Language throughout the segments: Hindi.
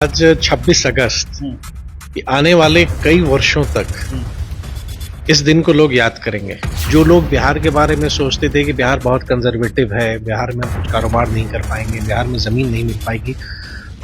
आज 26 अगस्त आने वाले कई वर्षों तक इस दिन को लोग याद करेंगे। जो लोग बिहार के बारे में सोचते थे कि बिहार बहुत कंजर्वेटिव है, बिहार में कुछ कारोबार नहीं कर पाएंगे, बिहार में जमीन नहीं मिल पाएगी,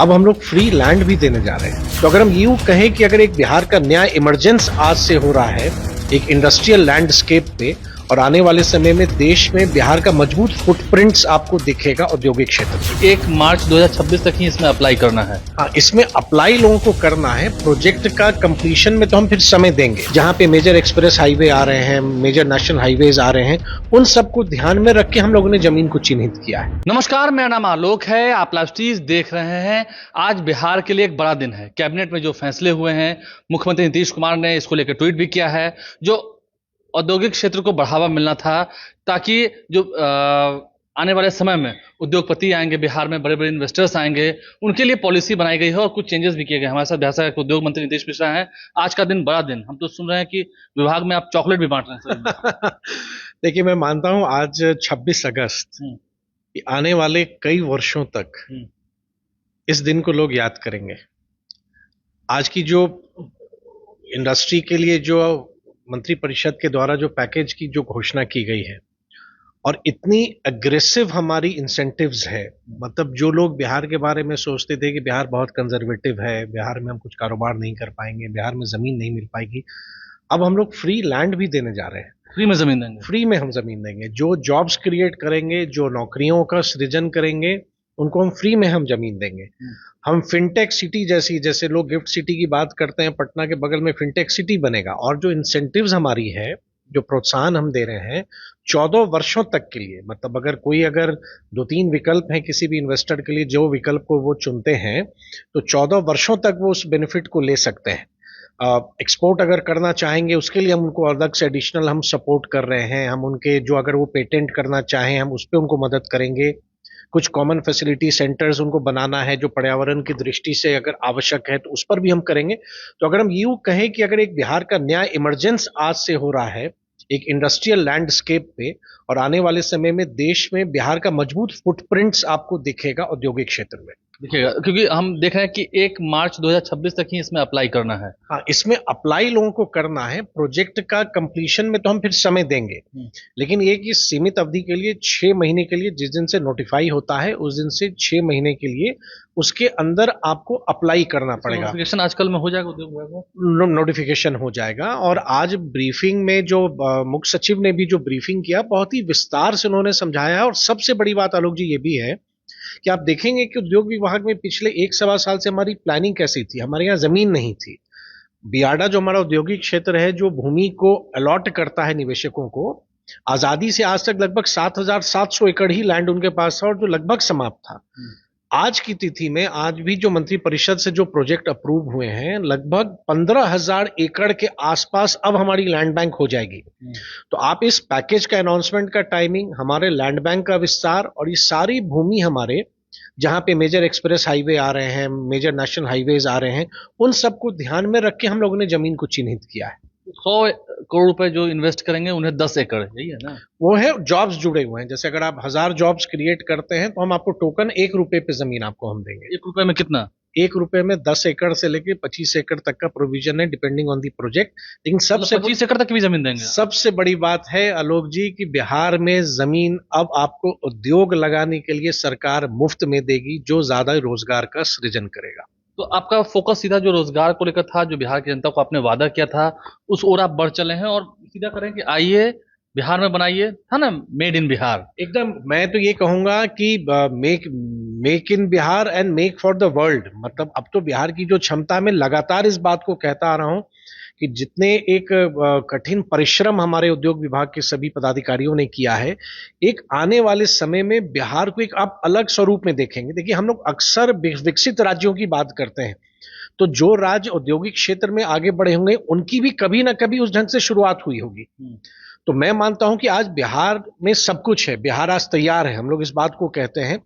अब हम लोग फ्री लैंड भी देने जा रहे हैं। तो अगर हम यूं कहें कि अगर एक बिहार का नया इमरजेंस आज से हो रहा है एक इंडस्ट्रियल लैंडस्केप पे, और आने वाले समय में देश में बिहार का मजबूत फुटप्रिंट्स आपको दिखेगा औद्योगिक क्षेत्र में। 1 मार्च 2026 तक ही इसमें अप्लाई करना है। हाँ, इसमें अप्लाई लोगों को करना है। प्रोजेक्ट का कंप्लीशन में तो हम फिर समय देंगे। जहां पे मेजर एक्सप्रेस हाईवे आ रहे हैं, मेजर नेशनल हाईवेज आ रहे हैं, उन सबको ध्यान में रख के हम लोगों ने जमीन को चिन्हित किया है। नमस्कार, मेरा नाम आलोक है, आप लाइव टीवी देख रहे हैं। आज बिहार के लिए एक बड़ा दिन है। कैबिनेट में जो फैसले हुए हैं, मुख्यमंत्री नीतीश कुमार ने इसको लेकर ट्वीट भी किया है। जो औद्योगिक क्षेत्र को बढ़ावा मिलना था, ताकि जो आने वाले समय में उद्योगपति आएंगे बिहार में, बड़े बड़े इन्वेस्टर्स आएंगे, उनके लिए पॉलिसी बनाई गई है और कुछ चेंजेस भी किए गए। हमारे साथ बिहार के उद्योग मंत्री नीतीश मिश्रा हैं। आज का दिन बड़ा दिन, हम तो सुन रहे हैं कि विभाग में आप चॉकलेट भी बांट रहे हैं। देखिए, मैं मानता हूं आज 26 अगस्त आने वाले कई वर्षों तक इस दिन को लोग याद करेंगे। आज की जो इंडस्ट्री के लिए जो मंत्रिपरिषद के द्वारा जो पैकेज की जो घोषणा की गई है, और इतनी अग्रेसिव हमारी इंसेंटिव्स है, मतलब जो लोग बिहार के बारे में सोचते थे कि बिहार बहुत कंजर्वेटिव है, बिहार में हम कुछ कारोबार नहीं कर पाएंगे, बिहार में जमीन नहीं मिल पाएगी, अब हम लोग फ्री लैंड भी देने जा रहे हैं। फ्री में जमीन देंगे। फ्री में हम जमीन देंगे। जो जॉब्स क्रिएट करेंगे, जो नौकरियों का सृजन करेंगे, उनको हम फ्री में हम जमीन देंगे। हम फिनटेक सिटी जैसे लोग गिफ्ट सिटी की बात करते हैं, पटना के बगल में फिनटेक सिटी बनेगा। और जो इंसेंटिव्स हमारी है, जो प्रोत्साहन हम दे रहे हैं 14 वर्षों तक के लिए, मतलब अगर 2-3 विकल्प हैं किसी भी इन्वेस्टर के लिए, जो विकल्प को वो चुनते हैं तो 14 वर्षों तक वो उस बेनिफिट को ले सकते हैं। एक्सपोर्ट अगर करना चाहेंगे उसके लिए हम उनको अलग से एडिशनल हम सपोर्ट कर रहे हैं। हम उनके जो अगर वो पेटेंट करना चाहें, हम उस पर उनको मदद करेंगे। कुछ कॉमन फैसिलिटी सेंटर्स उनको बनाना है जो पर्यावरण की दृष्टि से अगर आवश्यक है, तो उस पर भी हम करेंगे। तो अगर हम यूं कहें कि अगर एक बिहार का नया इमरजेंस आज से हो रहा है एक इंडस्ट्रियल लैंडस्केप पे, और आने वाले समय में देश में बिहार का मजबूत फुटप्रिंट्स आपको दिखेगा औद्योगिक क्षेत्र में दिखेगा, क्योंकि हम देख रहे हैं कि 1 मार्च 2026 तक ही इसमें अप्लाई करना है। हाँ, इसमें अप्लाई लोगों को करना है। प्रोजेक्ट का कंप्लीशन में तो हम फिर समय देंगे, लेकिन एक इस सीमित अवधि के लिए 6 महीने के लिए, जिस दिन से नोटिफाई होता है उस दिन से 6 महीने के लिए उसके अंदर आपको अप्लाई करना पड़ेगा। नोटिफिकेशन आजकल में हो जाएगा, उद्योग विभाग में नोटिफिकेशन हो जाएगा। और आज ब्रीफिंग में जो मुख्य सचिव ने भी जो ब्रीफिंग किया, बहुत ही विस्तार से उन्होंने समझाया है। और सबसे बड़ी बात आलोक जी ये भी है कि आप देखेंगे कि उद्योग विभाग में पिछले 1-1.25 साल से हमारी प्लानिंग कैसी थी। हमारे यहाँ जमीन नहीं थी। बियाडा जो हमारा औद्योगिक क्षेत्र है, जो भूमि को अलॉट करता है निवेशकों को, आजादी से आज तक लगभग 7,700 एकड़ ही लैंड उनके पास था, और जो लगभग समाप्त था। आज की तिथि में आज भी जो मंत्रिपरिषद से जो प्रोजेक्ट अप्रूव हुए हैं, लगभग 15,000 एकड़ के आसपास अब हमारी लैंड बैंक हो जाएगी। तो आप इस पैकेज का अनाउंसमेंट का टाइमिंग, हमारे लैंड बैंक का विस्तार, और ये सारी भूमि हमारे जहां पे मेजर एक्सप्रेस हाईवे आ रहे हैं, मेजर नेशनल हाईवेज आ रहे हैं, उन सबको ध्यान में रख के हम लोगों ने जमीन को चिन्हित किया है। 100 करोड़ रुपए जो इन्वेस्ट करेंगे उन्हें 10 एकड़, यही है ना? वो है जॉब्स जुड़े हुए हैं। जैसे अगर आप 1000 जॉब्स क्रिएट करते हैं तो हम आपको टोकन 1 रुपए पे जमीन आपको हम देंगे। 1 रुपए में कितना? 1 रुपए में 10 एकड़ से लेके 25 एकड़ तक का प्रोविजन है, डिपेंडिंग ऑन दी प्रोजेक्ट। लेकिन सबसे 25 एकड़ तक की भी जमीन देंगे। सबसे बड़ी बात है आलोक जी कि बिहार में जमीन अब आपको उद्योग लगाने के लिए सरकार मुफ्त में देगी, जो ज्यादा रोजगार का सृजन करेगा। तो आपका फोकस सीधा जो रोजगार को लेकर था, जो बिहार की जनता को आपने वादा किया था, उस ओर आप बढ़ चले हैं और सीधा करें कि आइए बिहार में बनाइए, था ना, मेड इन बिहार। एकदम। मैं तो ये कहूंगा कि make in Bihar and make for the world. मतलब अब तो बिहार की जो क्षमता, में लगातार इस बात को कहता आ रहा हूं कि जितने एक कठिन परिश्रम हमारे उद्योग विभाग के सभी पदाधिकारियों ने किया है, एक आने वाले समय में बिहार को एक आप अलग स्वरूप में देखेंगे। देखिए, हम लोग अक्सर विकसित राज्यों की बात करते हैं, तो जो राज्य औद्योगिक क्षेत्र में आगे बढ़े होंगे उनकी भी कभी ना कभी उस ढंग से शुरुआत हुई होगी। तो मैं मानता हूं कि आज बिहार में सब कुछ है। बिहार आज तैयार है। हम लोग इस बात को कहते हैं।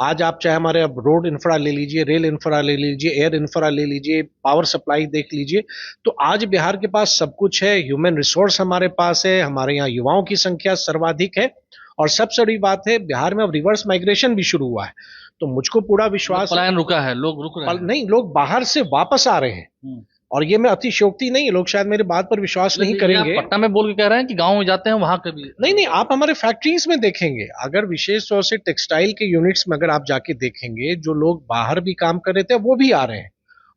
आज आप चाहे हमारे अब रोड इंफ्रा ले लीजिए, रेल इंफ्रा ले लीजिए, एयर इंफ्रा ले लीजिए, पावर सप्लाई देख लीजिए, तो आज बिहार के पास सब कुछ है। ह्यूमन रिसोर्स हमारे पास है, हमारे यहाँ युवाओं की संख्या सर्वाधिक है, और सबसे बड़ी बात है बिहार में अब रिवर्स माइग्रेशन भी शुरू हुआ है। तो मुझको पूरा विश्वास पलायन रुका है, लोग रुक रहे हैं। नहीं, लोग बाहर से वापस आ रहे हैं। और ये मैं अतिशयोक्ति नहीं है, लोग शायद मेरे बात पर विश्वास नहीं करेंगे। पटना में बोल के कह रहे हैं कि गांव में जाते हैं वहां के भी नहीं, आप हमारे फैक्ट्रीज में देखेंगे, अगर विशेष तौर से टेक्सटाइल के यूनिट्स में अगर आप जाके देखेंगे, जो लोग बाहर भी काम कर रहे थे वो भी आ रहे हैं।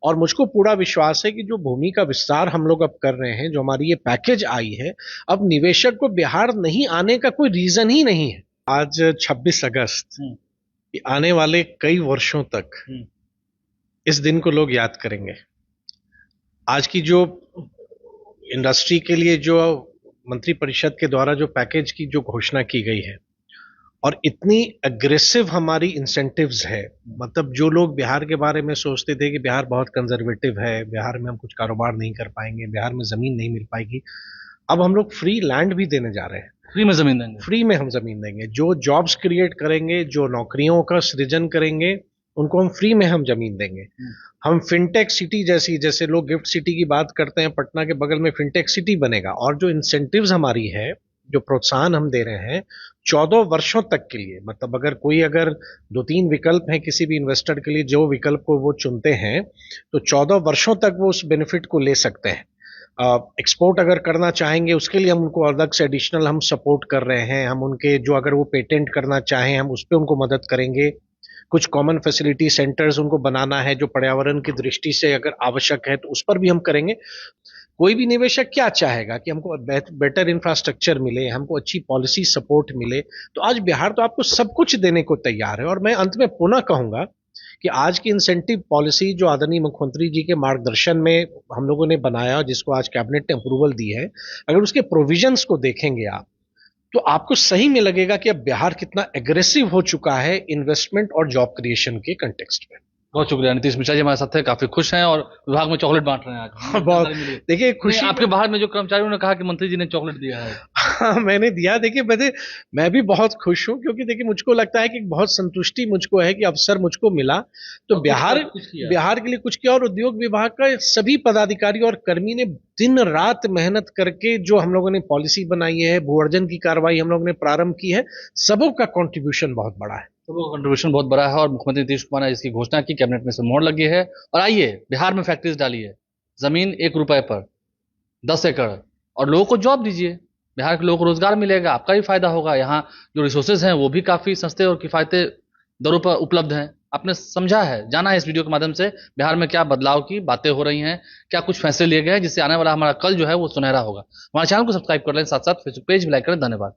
और मुझको पूरा विश्वास है कि जो भूमि का विस्तार हम लोग अब कर रहे हैं, जो हमारी ये पैकेज आई है, अब निवेशक को बिहार नहीं आने का कोई रीजन ही नहीं है। आज 26 अगस्त, आने वाले कई वर्षों तक इस दिन को लोग याद करेंगे। आज की जो इंडस्ट्री के लिए जो मंत्रिपरिषद के द्वारा जो पैकेज की जो घोषणा की गई है, और इतनी अग्रेसिव हमारी इंसेंटिव्स है, मतलब जो लोग बिहार के बारे में सोचते थे कि बिहार बहुत कंजर्वेटिव है, बिहार में हम कुछ कारोबार नहीं कर पाएंगे, बिहार में जमीन नहीं मिल पाएगी, अब हम लोग फ्री लैंड भी देने जा रहे हैं। फ्री में जमीन देंगे, फ्री में हम जमीन देंगे। जो जॉब्स क्रिएट करेंगे, जो नौकरियों का सृजन करेंगे, उनको हम फ्री में हम जमीन देंगे। हम फिनटेक सिटी जैसे लोग गिफ्ट सिटी की बात करते हैं, पटना के बगल में फिनटेक सिटी बनेगा। और जो इंसेंटिव्स हमारी है, जो प्रोत्साहन हम दे रहे हैं 14 वर्षों तक के लिए, मतलब अगर 2-3 विकल्प हैं किसी भी इन्वेस्टर के लिए, जो विकल्प को वो चुनते हैं तो 14 वर्षों तक वो उस बेनिफिट को ले सकते हैं। एक्सपोर्ट अगर करना चाहेंगे उसके लिए हम उनको अलग से एडिशनल हम सपोर्ट कर रहे हैं। हम उनके जो अगर वो पेटेंट करना चाहें, हम उस पर उनको मदद करेंगे। कुछ कॉमन फैसिलिटी सेंटर्स उनको बनाना है जो पर्यावरण की दृष्टि से अगर आवश्यक है, तो उस पर भी हम करेंगे। कोई भी निवेशक क्या चाहेगा कि हमको बेटर इंफ्रास्ट्रक्चर मिले, हमको अच्छी पॉलिसी सपोर्ट मिले। तो आज बिहार तो आपको सब कुछ देने को तैयार है। और मैं अंत में पुनः कहूंगा कि आज की इंसेंटिव पॉलिसी जो आदरणीय मुख्यमंत्री जी के मार्गदर्शन में हम लोगों ने बनाया, जिसको आज कैबिनेट ने अप्रूवल दी है, अगर उसके प्रोविजंस को देखेंगे आप, तो आपको सही में लगेगा कि अब बिहार कितना एग्रेसिव हो चुका है इन्वेस्टमेंट और जॉब क्रिएशन के कंटेक्स्ट में। बहुत शुक्रिया। नीतीश मिश्रा जी हमारे साथ थे, काफी खुश हैं और विभाग में चॉकलेट बांट रहे हैं आज। बहुत देखिए खुशी। आपके बाहर में जो कर्मचारियों ने कहा कि मंत्री जी ने चॉकलेट दिया है। हाँ, मैंने दिया। देखिए मैं भी बहुत खुश हूँ, क्योंकि देखिए मुझको लगता है कि बहुत संतुष्टि मुझको है कि अवसर मुझको मिला, तो बिहार के लिए कुछ किया। और उद्योग विभाग का सभी पदाधिकारी और कर्मी ने दिन रात मेहनत करके जो हम लोगों ने पॉलिसी बनाई है, भू अर्जन की कार्रवाई हम लोगों ने प्रारंभ की है, सबों का कंट्रीब्यूशन बहुत बड़ा है। सबों का कंट्रीब्यूशन बहुत बड़ा है और मुख्यमंत्री नीतीश कुमार ने इसकी घोषणा की, कैबिनेट में से मोहर लगी है। और आइए बिहार में फैक्ट्रीज डालिए, जमीन 1 रुपए पर 10 एकड़, और लोगों को जॉब दीजिए। बिहार के लोगों को रोजगार मिलेगा, आपका भी फायदा होगा। यहाँ जो रिसोर्सेज हैं वो भी काफी सस्ते और किफायती दरों पर उपलब्ध हैं। आपने समझा है, जाना है इस वीडियो के माध्यम से बिहार में क्या बदलाव की बातें हो रही हैं, क्या कुछ फैसले लिए गए हैं जिससे आने वाला हमारा कल जो है वो सुनहरा होगा। हमारे चैनल को सब्सक्राइब कर लें, साथ साथ फेसबुक पेज भी लाइक करें। धन्यवाद।